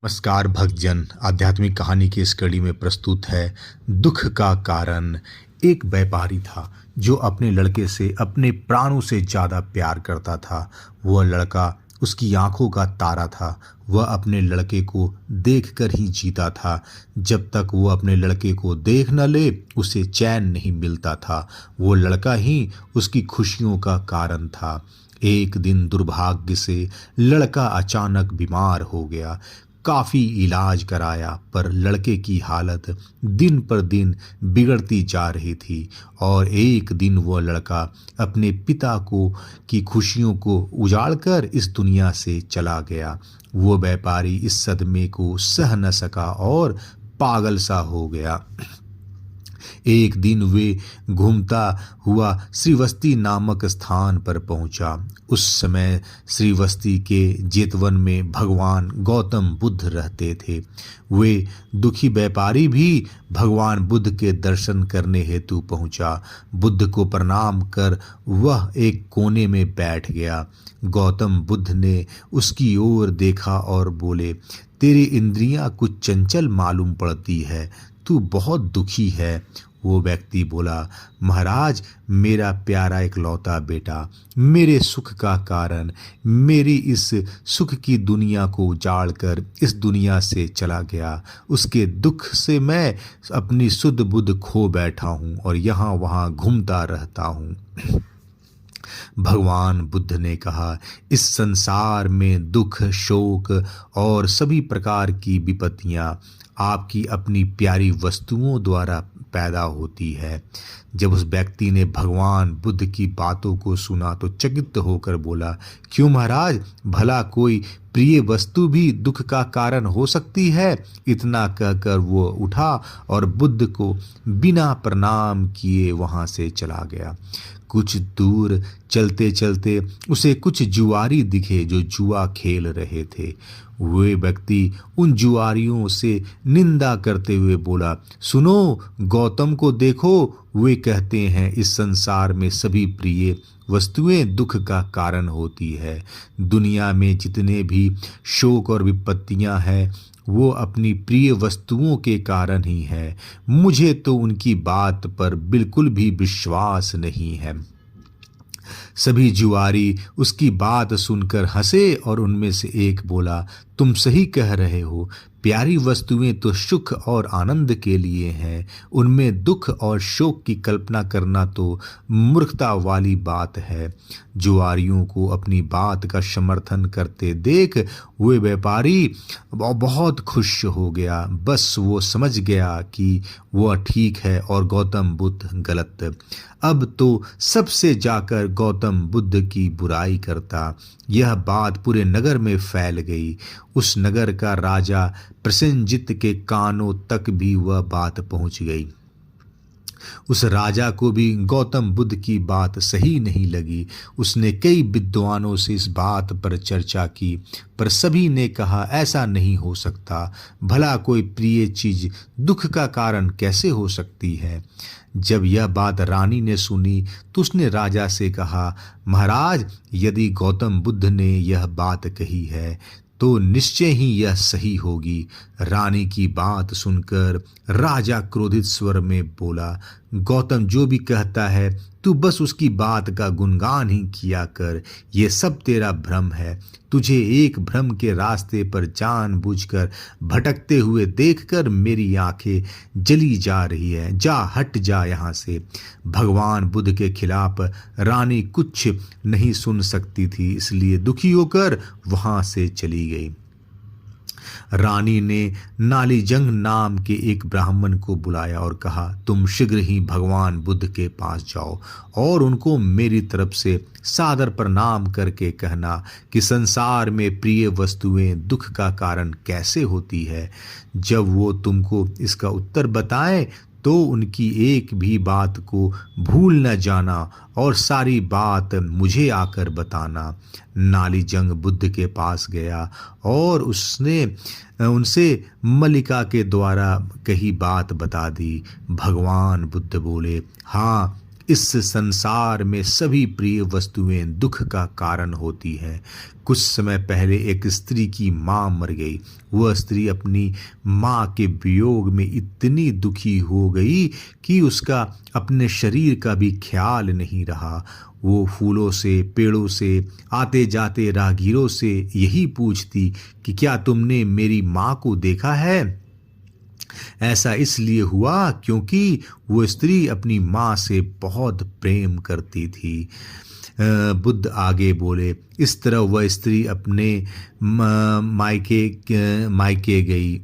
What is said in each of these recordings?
नमस्कार भक्तजन। आध्यात्मिक कहानी की इस कड़ी में प्रस्तुत है दुख का कारण। एक व्यापारी था जो अपने लड़के से अपने प्राणों से ज्यादा प्यार करता था। वह लड़का उसकी आंखों का तारा था। वह अपने लड़के को देखकर ही जीता था। जब तक वो अपने लड़के को देख न ले उसे चैन नहीं मिलता था। वो लड़का ही उसकी खुशियों का कारण था। एक दिन दुर्भाग्य से लड़का अचानक बीमार हो गया। काफी इलाज कराया पर लड़के की हालत दिन पर दिन बिगड़ती जा रही थी। और एक दिन वह लड़का अपने पिता को की खुशियों को उजाड़कर इस दुनिया से चला गया। वो व्यापारी इस सदमे को सह न सका और पागल सा हो गया। एक दिन वे घूमता हुआ श्रीवस्ती नामक स्थान पर पहुंचा। उस समय श्रीवस्ती के जेतवन में भगवान गौतम बुद्ध रहते थे। वे दुखी व्यापारी भी भगवान बुद्ध के दर्शन करने हेतु पहुंचा। बुद्ध को प्रणाम कर वह एक कोने में बैठ गया। गौतम बुद्ध ने उसकी ओर देखा और बोले, तेरी इंद्रियां कुछ चंचल मालूम पड़ती है, तू बहुत दुखी है। वो व्यक्ति बोला, महाराज, मेरा प्यारा इकलौता बेटा मेरे सुख का कारण मेरी इस सुख की दुनिया को उजाड़कर इस दुनिया से चला गया। उसके दुख से मैं अपनी सुध बुध खो बैठा हूँ और यहाँ वहाँ घूमता रहता हूँ। भगवान बुद्ध ने कहा, इस संसार में दुख, शोक और सभी प्रकार की विपत्तियां आपकी अपनी प्यारी वस्तुओं द्वारा पैदा होती है। जब उस व्यक्ति ने भगवान बुद्ध की बातों को सुना तो चकित होकर बोला, क्यों महाराज, भला कोई प्रिय वस्तु भी दुख का कारण हो सकती है? इतना कहकर वो उठा और बुद्ध को बिना प्रणाम किए वहां से चला गया। कुछ दूर चलते चलते उसे कुछ जुआरी दिखे जो जुआ खेल रहे थे। वे व्यक्ति उन जुआरियों से निंदा करते हुए बोला, सुनो, गौतम को देखो, वे कहते हैं इस संसार में सभी प्रिय वस्तुएं दुख का कारण होती है। दुनिया में जितने भी शोक और विपत्तियां हैं वो अपनी प्रिय वस्तुओं के कारण ही है। मुझे तो उनकी बात पर बिल्कुल भी विश्वास नहीं है। सभी जुआरी उसकी बात सुनकर हंसे और उनमें से एक बोला, तुम सही कह रहे हो। प्यारी वस्तुएं तो सुख और आनंद के लिए हैं। उनमें दुख और शोक की कल्पना करना तो मूर्खता वाली बात है। जुआरियों को अपनी बात का समर्थन करते देख वे व्यापारी बहुत खुश हो गया। बस वो समझ गया कि वह ठीक है और गौतम बुद्ध गलत। अब तो सबसे जाकर गौतम बुद्ध की बुराई करता। यह बात पूरे नगर में फैल गई। उस नगर का राजा प्रसेनजित के कानों तक भी वह बात पहुंच गई। उस राजा को भी गौतम बुद्ध की बात सही नहीं लगी। उसने कई विद्वानों से इस बात पर चर्चा की पर सभी ने कहा, ऐसा नहीं हो सकता। भला कोई प्रिय चीज दुख का कारण कैसे हो सकती है? जब यह बात रानी ने सुनी तो उसने राजा से कहा, महाराज, यदि गौतम बुद्ध ने यह बात कही है तो निश्चय ही यह सही होगी। रानी की बात सुनकर राजा क्रोधित स्वर में बोला, गौतम जो भी कहता है तू बस उसकी बात का गुणगान ही किया कर। ये सब तेरा भ्रम है। तुझे एक भ्रम के रास्ते पर जानबूझकर भटकते हुए देखकर मेरी आंखें जली जा रही है। जा, हट जा यहाँ से। भगवान बुद्ध के खिलाफ रानी कुछ नहीं सुन सकती थी, इसलिए दुखी होकर वहां से चली गई। रानी ने नालीजंग नाम के एक ब्राह्मण को बुलाया और कहा, तुम शीघ्र ही भगवान बुद्ध के पास जाओ और उनको मेरी तरफ से सादर प्रणाम करके कहना कि संसार में प्रिय वस्तुएं दुख का कारण कैसे होती है। जब वो तुमको इसका उत्तर बताएं तो उनकी एक भी बात को भूल न जाना और सारी बात मुझे आकर बताना। नालीजंग बुद्ध के पास गया और उसने उनसे मल्लिका के द्वारा कही बात बता दी। भगवान बुद्ध बोले, हाँ, इस संसार में सभी प्रिय वस्तुएं दुख का कारण होती हैं। कुछ समय पहले एक स्त्री की माँ मर गई। वह स्त्री अपनी माँ के वियोग में इतनी दुखी हो गई कि उसका अपने शरीर का भी ख्याल नहीं रहा। वो फूलों से, पेड़ों से, आते जाते राहगीरों से यही पूछती कि क्या तुमने मेरी माँ को देखा है? ऐसा इसलिए हुआ क्योंकि वो स्त्री अपनी माँ से बहुत प्रेम करती थी। बुद्ध आगे बोले, इस तरह वह स्त्री अपने मायके गई।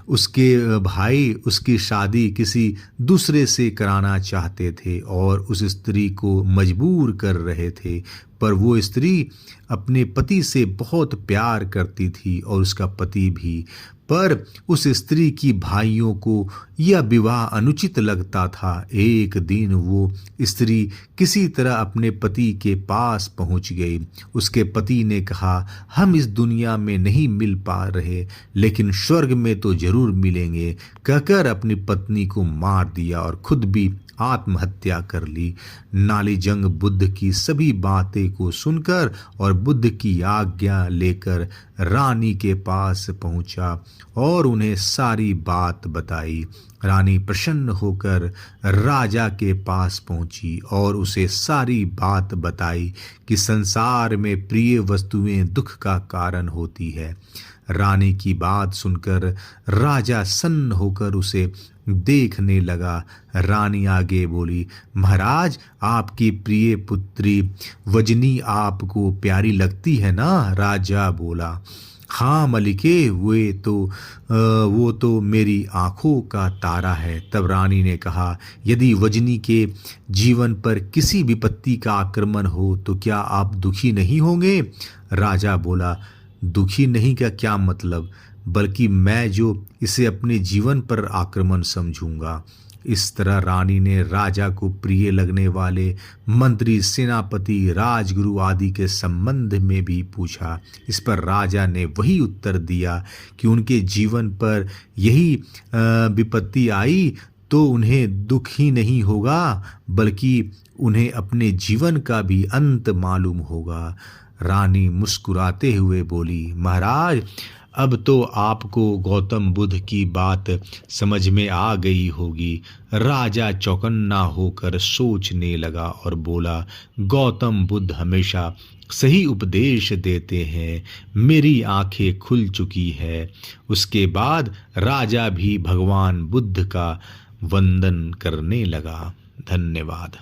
उसके भाई उसकी शादी किसी दूसरे से कराना चाहते थे और उस स्त्री को मजबूर कर रहे थे, पर वो स्त्री अपने पति से बहुत प्यार करती थी और उसका पति भी। पर उस स्त्री की भाइयों को यह विवाह अनुचित लगता था। एक दिन वो स्त्री किसी तरह अपने पति के पास पहुंच गई। उसके पति ने कहा, हम इस दुनिया में नहीं मिल पा रहे, लेकिन स्वर्ग में तो जरूर मिलेंगे, कहकर अपनी पत्नी को मार दिया और खुद भी आत्महत्या कर ली। नालीजंग बुद्ध की सभी बातें को सुनकर और बुद्ध की आज्ञा लेकर रानी के पास पहुंचा और उन्हें सारी बात बताई। रानी प्रसन्न होकर राजा के पास पहुंची और उसे सारी बात बताई कि संसार में प्रिय वस्तुएं दुख का कारण होती है। रानी की बात सुनकर राजा सन्न होकर उसे देखने लगा। रानी आगे बोली, महाराज, आपकी प्रिय पुत्री वजनी आपको प्यारी लगती है ना? राजा बोला, हाँ मलिके, वो तो मेरी आंखों का तारा है। तब रानी ने कहा, यदि वजनी के जीवन पर किसी विपत्ति का आक्रमण हो तो क्या आप दुखी नहीं होंगे? राजा बोला, दुखी नहीं का क्या मतलब, बल्कि मैं जो इसे अपने जीवन पर आक्रमण समझूंगा। इस तरह रानी ने राजा को प्रिय लगने वाले मंत्री, सेनापति, राजगुरु आदि के संबंध में भी पूछा। इस पर राजा ने वही उत्तर दिया कि उनके जीवन पर यही विपत्ति आई तो उन्हें दुख ही नहीं होगा, बल्कि उन्हें अपने जीवन का भी अंत मालूम होगा। रानी मुस्कुराते हुए बोली, महाराज, अब तो आपको गौतम बुद्ध की बात समझ में आ गई होगी। राजा चौकन्ना होकर सोचने लगा और बोला, गौतम बुद्ध हमेशा सही उपदेश देते हैं। मेरी आंखें खुल चुकी है। उसके बाद राजा भी भगवान बुद्ध का वंदन करने लगा। धन्यवाद।